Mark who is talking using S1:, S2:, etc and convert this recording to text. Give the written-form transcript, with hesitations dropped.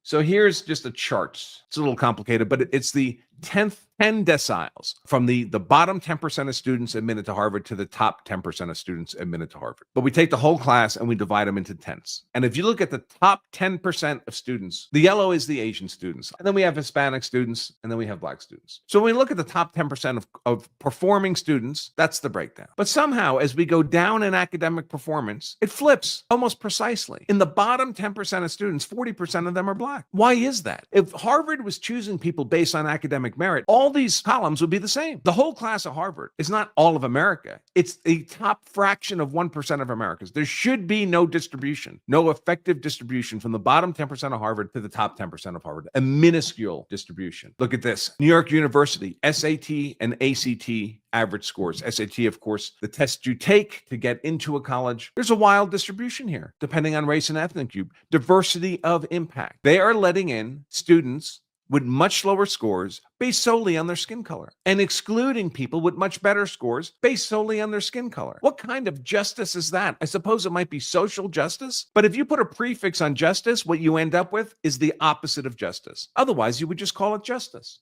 S1: So here's just a chart. It's a little complicated, but it's the 10 deciles from the bottom 10% of students admitted to Harvard to the top 10% of students admitted to Harvard. But we take the whole class and we divide them into tenths. And if you look at the top 10% of students, the yellow is the Asian students. And then we have Hispanic students, and then we have Black students. So when we look at the top 10% of performing students, that's the breakdown. But somehow, as we go down in academic performance, it flips almost precisely. In the bottom 10% of students, 40% of them are Black. Why is that? If Harvard was choosing people based on academic merit, all these columns would be the same. The whole class of Harvard is not all of America. It's a top fraction of 1% of Americans. There should be no distribution, no effective distribution from the bottom 10% of Harvard to the top 10% of Harvard, a minuscule distribution. Look at this. New York University, SAT and ACT average scores. SAT, of course, the test you take to get into a college. There's a wild distribution here, depending on race and ethnic group. Diversity of impact. They are letting in students with much lower scores based solely on their skin color and excluding people with much better scores based solely on their skin color. What kind of justice is that? I suppose it might be social justice, but if you put a prefix on justice, what you end up with is the opposite of justice. Otherwise, you would just call it justice.